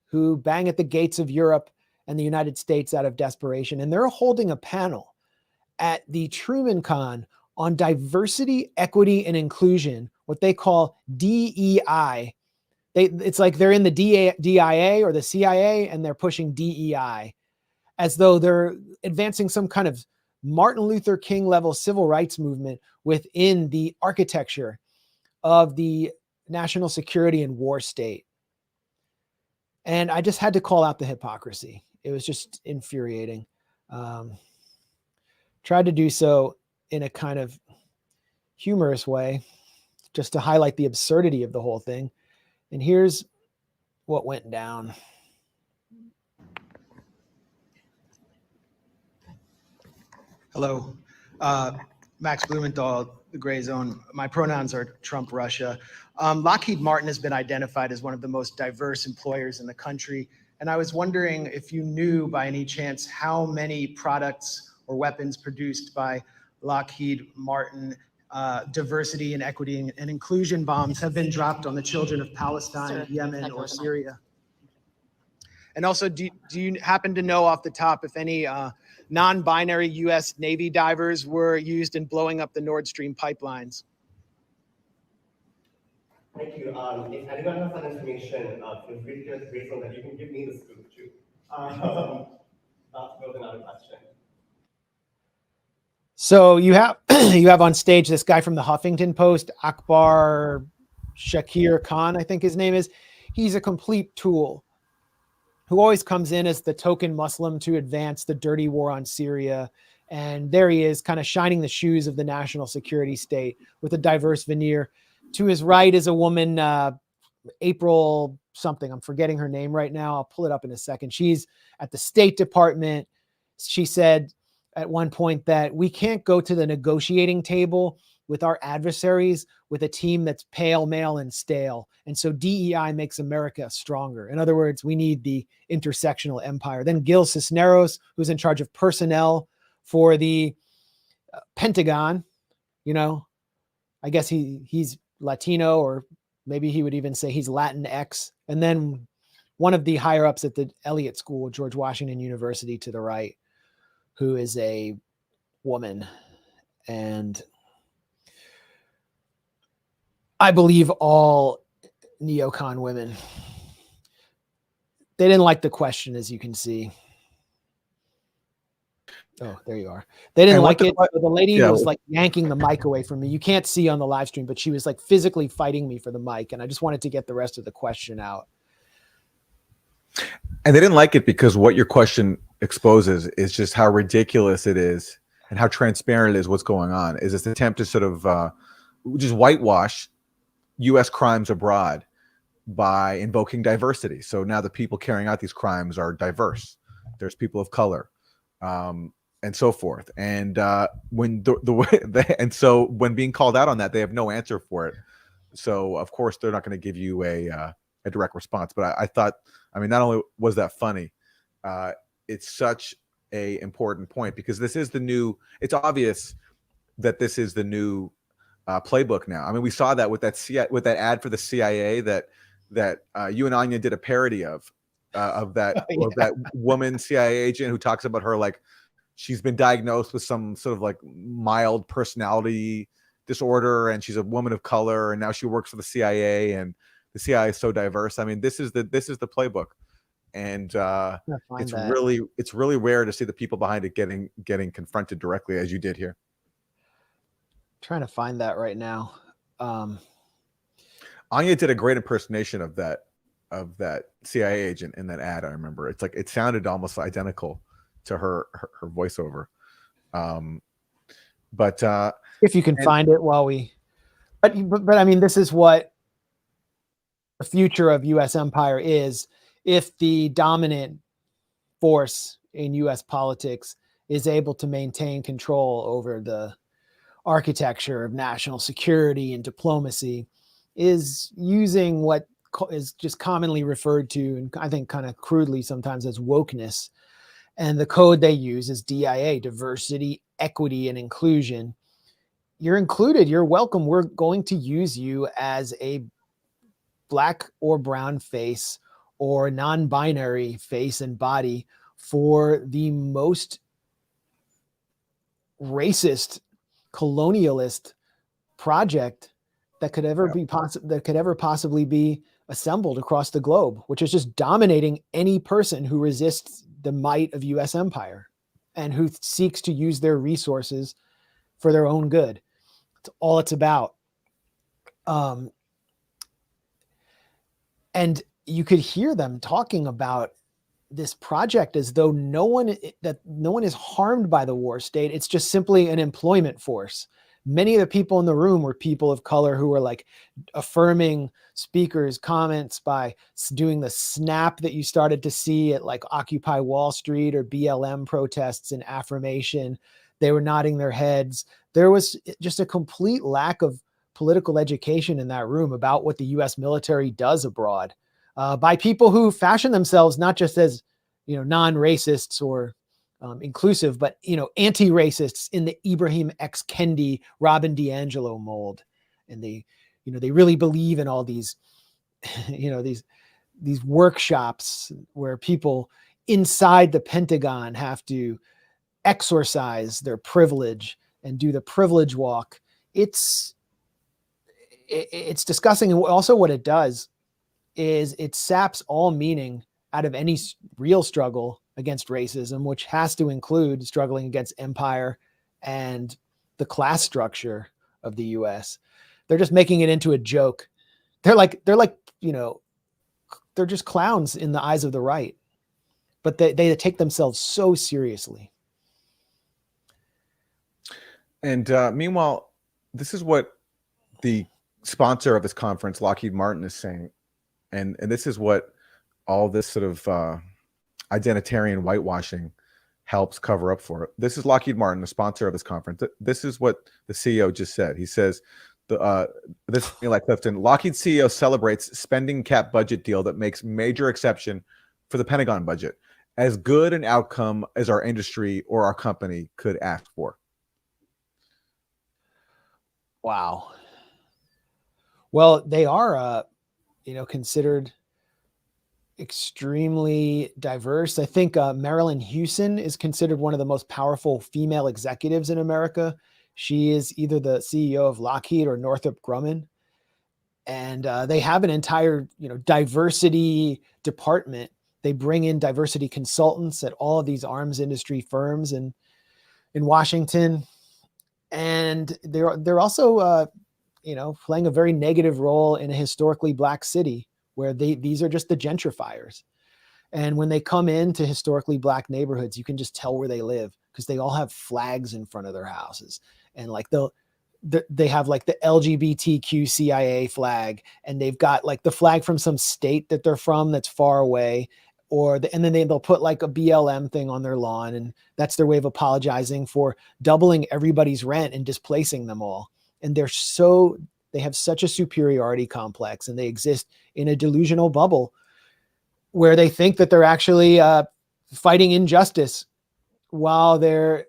who bang at the gates of Europe and the United States out of desperation. And they're holding a panel at the Truman Con on diversity, equity, and inclusion, what they call DEI. It's like they're in the DIA or the CIA and they're pushing DEI as though they're advancing some kind of Martin Luther King level civil rights movement within the architecture of the national security and war state. And I just had to call out the hypocrisy. It was just infuriating. Tried to do so in a kind of humorous way, just to highlight the absurdity of the whole thing. And here's what went down. Hello, Max Blumenthal, the Grayzone. My pronouns are Trump Russia. Lockheed Martin has been identified as one of the most diverse employers in the country. And I was wondering if you knew by any chance how many products or weapons produced by Lockheed Martin, diversity and equity and inclusion bombs have been dropped on the children of Palestine, Yemen, or Syria. And also, do you happen to know off the top if any non-binary US Navy divers were used in blowing up the Nord Stream pipelines? Thank you. If anyone has that information, feel free to get Grayzone that you can give me the scoop too. That's build another question. So you have on stage this guy from the Huffington Post, Akbar Shakir Khan, I think his name is. He's a complete tool who always comes in as the token Muslim to advance the dirty war on Syria. And there he is, kind of shining the shoes of the national security state with a diverse veneer. To his right is a woman, April something. I'm forgetting her name right now. I'll pull it up in a second. She's at the State Department. She said at one point that we can't go to the negotiating table with our adversaries with a team that's pale, male, and stale. And so DEI makes America stronger. In other words, we need the intersectional empire. Then Gil Cisneros, who's in charge of personnel for the Pentagon, you know, I guess he's Latino, or maybe he would even say he's Latinx. And then one of the higher ups at the Elliott School, George Washington University to the right, who is a woman. And I believe all neocon women, they didn't like the question, as you can see. Oh, there you are. They didn't like it. The lady was like yanking the mic away from me. You can't see on the live stream, but she was like physically fighting me for the mic. And I just wanted to get the rest of the question out. And they didn't like it because what your question exposes is just how ridiculous it is and how transparent it is what's going on. Is this attempt to sort of just whitewash U.S. crimes abroad by invoking diversity. So now the people carrying out these crimes are diverse. There's people of color, and so forth. And when so when being called out on that, they have no answer for it. So of course they're not going to give you a direct response. But I thought, I mean, not only was that funny, it's such a important point, because this is the new. It's obvious that this is the new playbook now. I mean, we saw that with that ad for the CIA that you and Anya did a parody of that Yeah. of that woman CIA agent who talks about her, like, she's been diagnosed with some sort of like mild personality disorder, and she's a woman of color, and now she works for the CIA, and the CIA is so diverse. I mean, this is the playbook, and it's really rare to see the people behind it getting confronted directly as you did here. Trying to find that right now. Anya did a great impersonation of that CIA agent in that ad. I remember it sounded almost identical to her voiceover. But if you can find it while we, but I mean, this is what the future of U.S. empire is. If the dominant force in U.S. politics is able to maintain control over the architecture of national security and diplomacy, is using what is just commonly referred to, and I think kind of crudely sometimes, as wokeness. And the code they use is DIA, diversity, equity, and inclusion. You're included, you're welcome. We're going to use you as a black or brown face or non-binary face and body for the most racist, colonialist project that could ever be possibly be assembled across the globe, which is just dominating any person who resists the might of U.S. empire and who seeks to use their resources for their own good. It's all it's about. And you could hear them talking about this project as though no one is harmed by the war state. It's just simply an employment force. Many of the people in the room were people of color who were like affirming speakers' comments by doing the snap that you started to see at like Occupy Wall Street or BLM protests in affirmation. They were nodding their heads. There was just a complete lack of political education in that room about what the U.S. military does abroad, by people who fashion themselves not just as, non-racists or inclusive, but, anti-racists in the Ibrahim X. Kendi, Robin DiAngelo mold. And they really believe in all these, these workshops where people inside the Pentagon have to exorcise their privilege and do the privilege walk. It's disgusting. And also what it does is it saps all meaning out of any real struggle against racism, which has to include struggling against empire and the class structure of the US. They're just making it into a joke. They're just clowns in the eyes of the right, but they take themselves so seriously. And meanwhile, this is what the sponsor of this conference, Lockheed Martin, is saying. And this is what all this sort of identitarian whitewashing helps cover up for. This is Lockheed Martin, the sponsor of this conference. This is what the CEO just said. He says, this is like Clifton, Lockheed CEO celebrates spending cap budget deal that makes major exception for the Pentagon budget. As good an outcome as our industry or our company could ask for. Wow. Well, they are, considered extremely diverse. I think Marilyn Hewson is considered one of the most powerful female executives in America. She is either the CEO of Lockheed or Northrop Grumman. And they have an entire, diversity department. They bring in diversity consultants at all of these arms industry firms in Washington. And they're also, playing a very negative role in a historically black city where these are just the gentrifiers. And when they come into historically black neighborhoods, you can just tell where they live because they all have flags in front of their houses. And like they have like the LGBTQ CIA flag, and they've got like the flag from some state that they're from that's far away, and then they'll put like a BLM thing on their lawn, and that's their way of apologizing for doubling everybody's rent and displacing them all. And they have such a superiority complex, and they exist in a delusional bubble where they think that they're actually fighting injustice while they're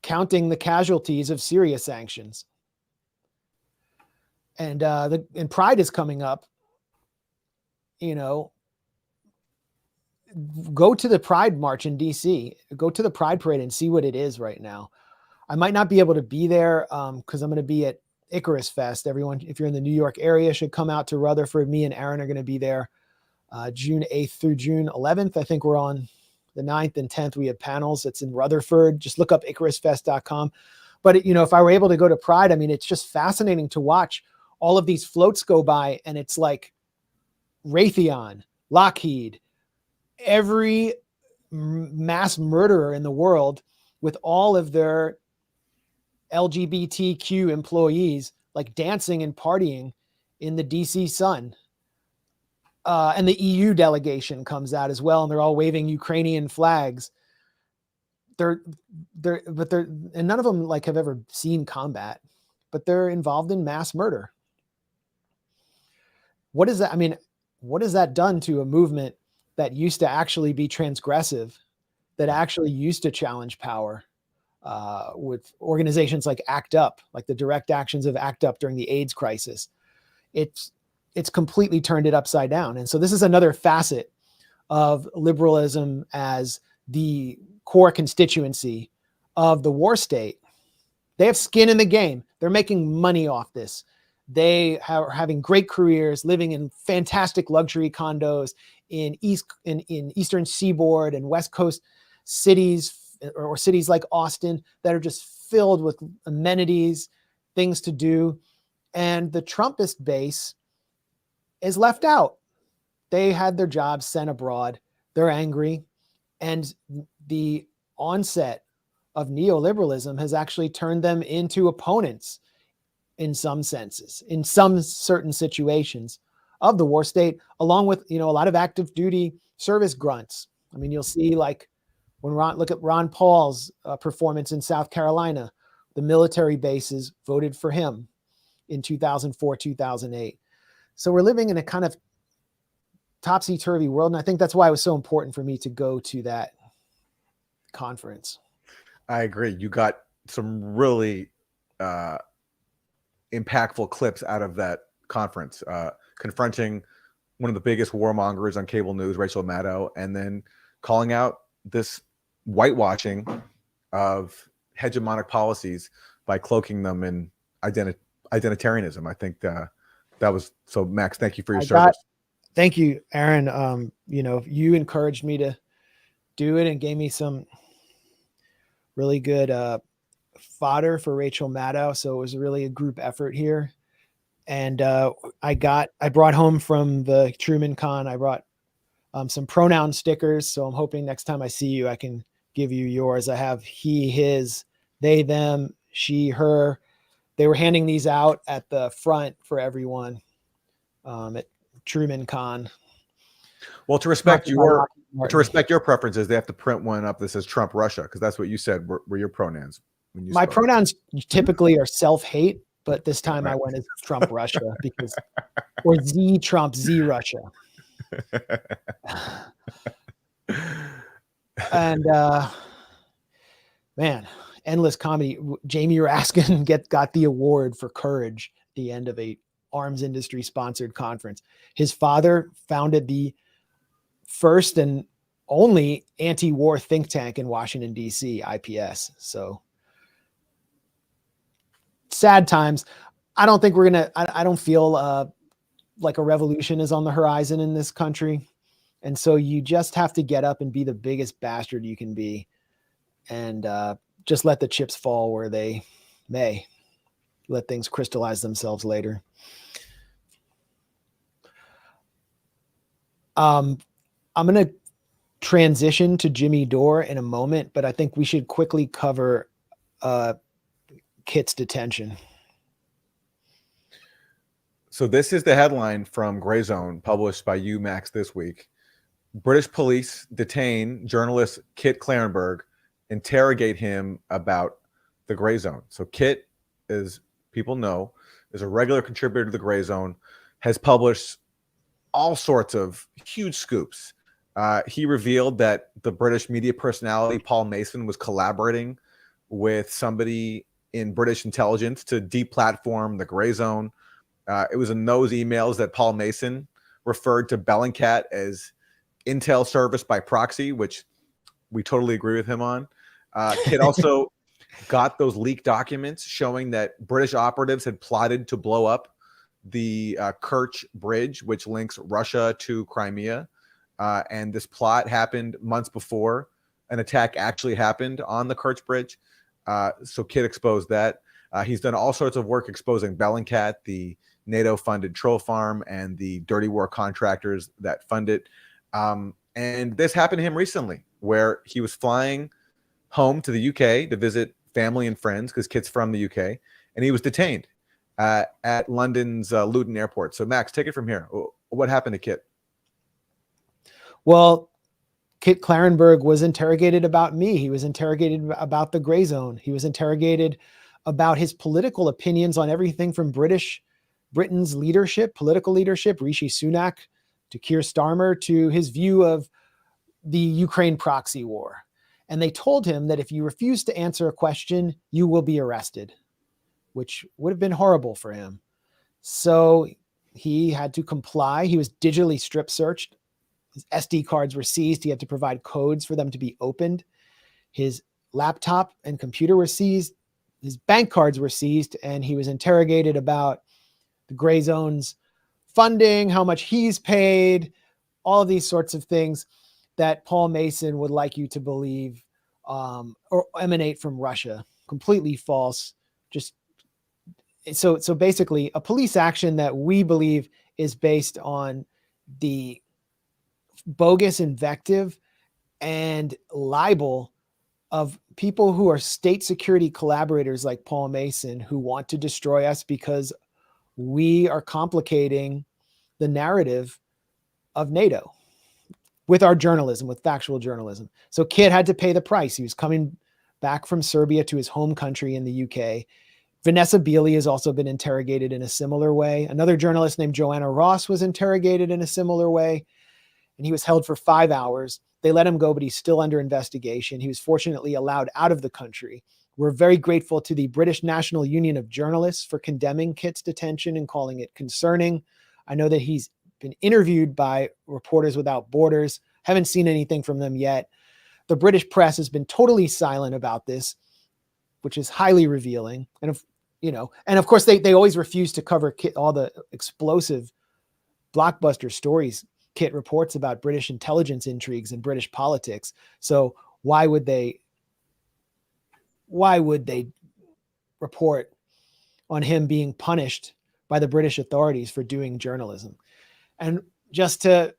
counting the casualties of Syria sanctions. And and Pride is coming up. You know, go to the Pride March in DC, go to the Pride Parade and see what it is right now. I might not be able to be there because I'm going to be at Icarus Fest. Everyone, if you're in the New York area, should come out to Rutherford. Me and Aaron are going to be there June 8th through June 11th. I think we're on the 9th and 10th. We have panels. It's in Rutherford. Just look up icarusfest.com. But, you know, if I were able to go to Pride, I mean, it's just fascinating to watch all of these floats go by, and it's like Raytheon, Lockheed, every mass murderer in the world with all of their LGBTQ employees like dancing and partying in the DC sun. And the EU delegation comes out as well, and they're all waving Ukrainian flags. And none of them like have ever seen combat, but they're involved in mass murder. What is that? I mean, what has that done to a movement that used to actually be transgressive, that actually used to challenge power, with organizations like ACT UP, like the direct actions of ACT UP during the AIDS crisis? It's completely turned it upside down. And so this is another facet of liberalism as the core constituency of the war state. They have skin in the game. They're making money off this. They are having great careers, living in fantastic luxury condos in Eastern Seaboard and West Coast cities, or cities like Austin, that are just filled with amenities, things to do. And the Trumpist base is left out. They had their jobs sent abroad. They're angry. And the onset of neoliberalism has actually turned them into opponents in some senses, in some certain situations of the war state, along with, you know, a lot of active duty service grunts. I mean, you'll see like when look at Ron Paul's performance in South Carolina, the military bases voted for him in 2004, 2008. So we're living in a kind of topsy-turvy world. And I think that's why it was so important for me to go to that conference. I agree. You got some really impactful clips out of that conference, confronting one of the biggest warmongers on cable news, Rachel Maddow, and then calling out this whitewashing of hegemonic policies by cloaking them in identitarianism. I think that was so. Max, thank you for your service. Thank you, Aaron. You know, you encouraged me to do it and gave me some really good fodder for Rachel Maddow. So it was really a group effort here. And I brought home from the Truman Con, I brought some pronoun stickers. So I'm hoping next time I see you, I can give you yours. I have he, his, they, them, she, her. They were handing these out at the front for everyone at Truman Con. Well, to respect your preferences, they have to print one up that says Trump Russia, because that's what you said were your pronouns. When you My spoke. pronouns typically are self-hate, but this time I went as Trump Russia because, or Z Trump, Z Russia. And man, endless comedy. Jamie Raskin got the award for courage at the end of a arms industry sponsored conference. His father founded the first and only anti-war think tank in Washington, D.C., IPS. So sad times. I don't think I don't feel like a revolution is on the horizon in this country. And so you just have to get up and be the biggest bastard you can be, and just let the chips fall where they may. Let things crystallize themselves later. I'm going to transition to Jimmy Dore in a moment, but I think we should quickly cover Kit's detention. So this is the headline from Grayzone, published by you, Max, this week. British police detain journalist Kit Clarenberg, interrogate him about the Grayzone. So Kit, as people know, is a regular contributor to the Grayzone, has published all sorts of huge scoops He revealed that the British media personality Paul Mason was collaborating with somebody in British intelligence to deplatform the Grayzone. It was in those emails that Paul Mason referred to Bellingcat as intel service by proxy, which we totally agree with him on. Kit also got those leaked documents showing that British operatives had plotted to blow up the Kerch Bridge, which links Russia to Crimea. And this plot happened months before an attack actually happened on the Kerch Bridge. So Kit exposed that. He's done all sorts of work exposing Bellingcat, the NATO-funded troll farm, and the dirty war contractors that fund it. And this happened to him recently, where he was flying home to the UK to visit family and friends, because Kit's from the UK, and he was detained at London's Luton Airport. So Max, take it from here. What happened to Kit? Well, Kit Clarenberg was interrogated about me. He was interrogated about the Grayzone. He was interrogated about his political opinions on everything from Britain's leadership, political leadership, Rishi Sunak, to Keir Starmer, to his view of the Ukraine proxy war. And they told him that if you refuse to answer a question, you will be arrested, which would have been horrible for him. So he had to comply. He was digitally strip searched. His SD cards were seized. He had to provide codes for them to be opened. His laptop and computer were seized. His bank cards were seized, and he was interrogated about the Grayzone's funding, how much he's paid, all of these sorts of things that Paul Mason would like you to believe or emanate from Russia. Completely false. Just so basically a police action that we believe is based on the bogus invective and libel of people who are state security collaborators like Paul Mason, who want to destroy us because we are complicating the narrative of NATO with our journalism, with factual journalism. So Kit had to pay the price. He was coming back from Serbia to his home country in the UK. Vanessa Beeley has also been interrogated in a similar way. Another journalist named Joanna Ross was interrogated in a similar way, and he was held for 5 hours. They let him go, but he's still under investigation. He was fortunately allowed out of the country. We're very grateful to the British National Union of Journalists for condemning Kit's detention and calling it concerning. I know that he's been interviewed by Reporters Without Borders. Haven't seen anything from them yet. The British press has been totally silent about this, which is highly revealing. And of course they always refuse to cover Kit, all the explosive blockbuster stories Kit reports about British intelligence intrigues and British politics. So why would they report on him being punished by the British authorities for doing journalism? And just to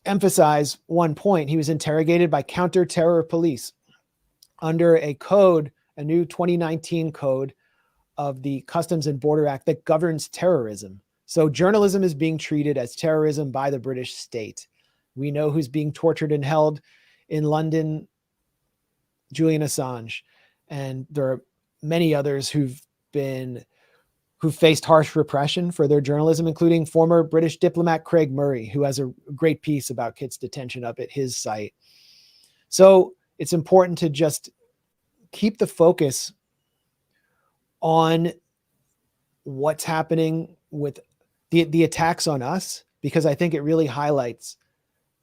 emphasize one point, he was interrogated by counter-terror police under a code, a new 2019 code of the Customs and Border Act that governs terrorism. So journalism is being treated as terrorism by the British state. We know who's being tortured and held in London: Julian Assange. And there are many others who've faced harsh repression for their journalism, including former British diplomat Craig Murray, who has a great piece about Kit's detention up at his site. So it's important to just keep the focus on what's happening with the attacks on us, because I think it really highlights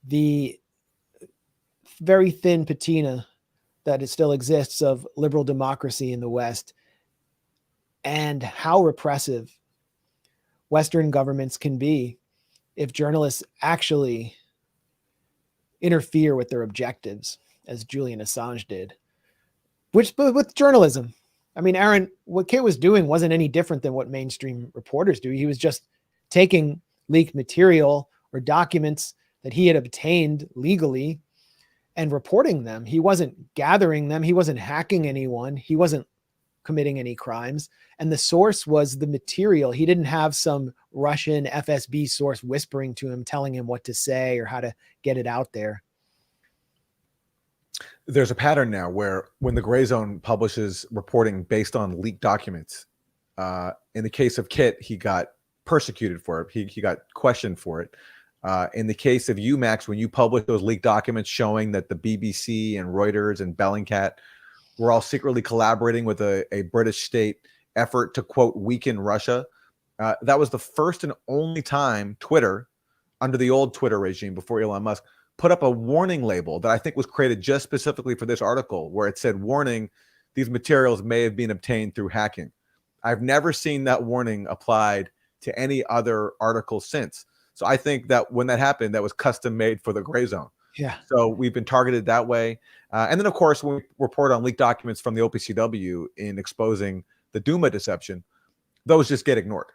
the very thin patina that it still exists of liberal democracy in the West, and how repressive Western governments can be if journalists actually interfere with their objectives, as Julian Assange did. But with journalism, I mean, Aaron, what Kit was doing wasn't any different than what mainstream reporters do. He was just taking leaked material or documents that he had obtained legally and reporting them. He wasn't gathering them. He wasn't hacking anyone. He wasn't committing any crimes. And the source was the material. He didn't have some Russian FSB source whispering to him, telling him what to say or how to get it out there. There's a pattern now where when the Grayzone publishes reporting based on leaked documents, in the case of Kit, he got persecuted for it. He got questioned for it. In the case of you, Max, when you published those leaked documents showing that the BBC and Reuters and Bellingcat were all secretly collaborating with a British state effort to, quote, weaken Russia, that was the first and only time Twitter, under the old Twitter regime before Elon Musk, put up a warning label that I think was created just specifically for this article, where it said, warning, these materials may have been obtained through hacking. I've never seen that warning applied to any other article since. So I think that when that happened, that was custom made for the Grayzone. Yeah. So we've been targeted that way. And then, of course, when we report on leaked documents from the OPCW in exposing the Duma deception, those just get ignored.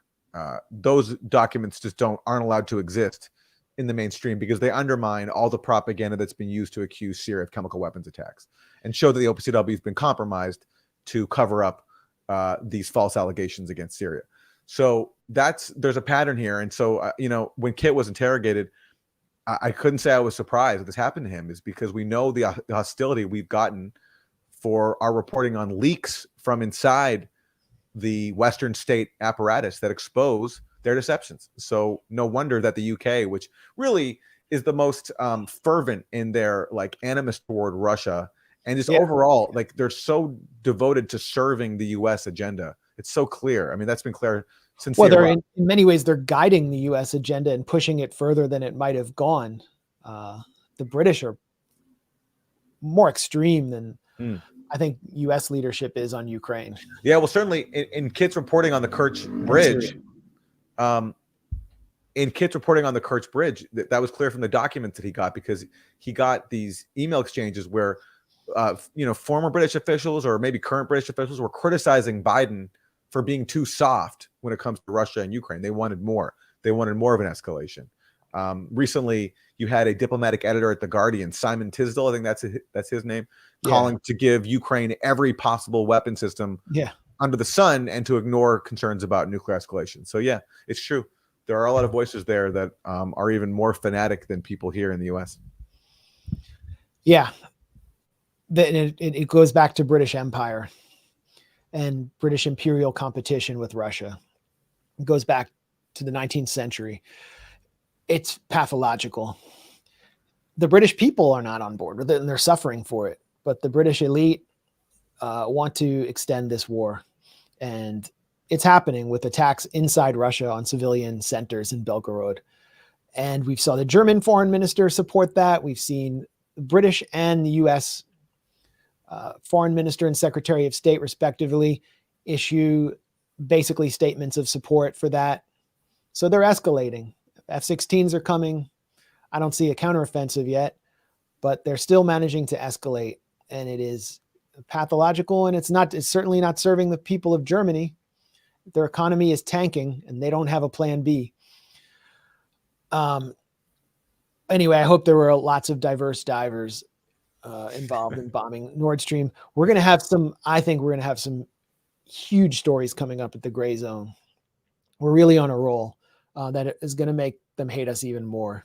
Those documents just aren't allowed to exist in the mainstream because they undermine all the propaganda that's been used to accuse Syria of chemical weapons attacks and show that the OPCW has been compromised to cover up these false allegations against Syria. So there's a pattern here. And so, when Kit was interrogated, I couldn't say I was surprised that this happened to him, is because we know the hostility we've gotten for our reporting on leaks from inside the Western state apparatus that expose their deceptions. So no wonder that the UK, which really is the most fervent in their animus toward Russia, and just overall, they're so devoted to serving the US agenda. It's so clear. I mean, that's been clear since. Well, they're in many ways, they're guiding the US agenda and pushing it further than it might have gone. The British are more extreme than I think US leadership is on Ukraine. Yeah, well, certainly in Kit's reporting on the Kerch Bridge, that was clear from the documents that he got, because he got these email exchanges where former British officials or maybe current British officials were criticizing Biden for being too soft when it comes to Russia and Ukraine. They wanted more. They wanted more of an escalation. Recently, you had a diplomatic editor at The Guardian, Simon Tisdale, I think that's his name, calling to give Ukraine every possible weapon system under the sun and to ignore concerns about nuclear escalation. So yeah, it's true. There are a lot of voices there that are even more fanatic than people here in the US. Yeah. It goes back to British Empire and British imperial competition with Russia. It goes back to the 19th century. It's pathological. The British people are not on board with it, and they're suffering for it. But the British elite want to extend this war. And it's happening with attacks inside Russia on civilian centers in Belgorod. And we saw the German foreign minister support that. We've seen the British and the US foreign minister and secretary of state, respectively, issue basically statements of support for that. So they're escalating. F-16s are coming. I don't see a counteroffensive yet, but they're still managing to escalate. And it is pathological, and it's certainly not serving the people of Germany. Their economy is tanking, and they don't have a plan B. Anyway, I hope there were lots of diverse divers involved in bombing Nord Stream. I think we're going to have some huge stories coming up at the Grayzone. We're really on a roll that is going to make them hate us even more.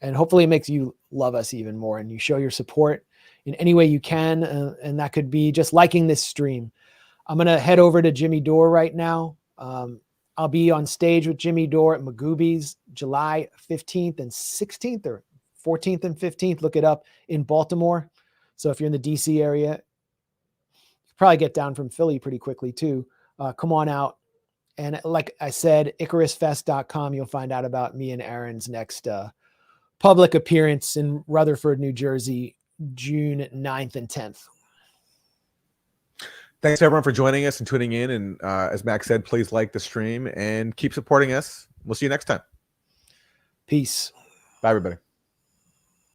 And hopefully it makes you love us even more, and you show your support in any way you can. And that could be just liking this stream. I'm going to head over to Jimmy Dore right now. I'll be on stage with Jimmy Dore at Magooby's July 15th and 16th, or 14th and 15th. Look it up, in Baltimore. So if you're in the DC area, you probably get down from Philly pretty quickly too. Come on out. And like I said, IcarusFest.com, you'll find out about me and Aaron's next public appearance in Rutherford, New Jersey, June 9th and 10th. Thanks everyone for joining us and tuning in. And as Max said, please like the stream and keep supporting us. We'll see you next time. Peace. Bye, everybody.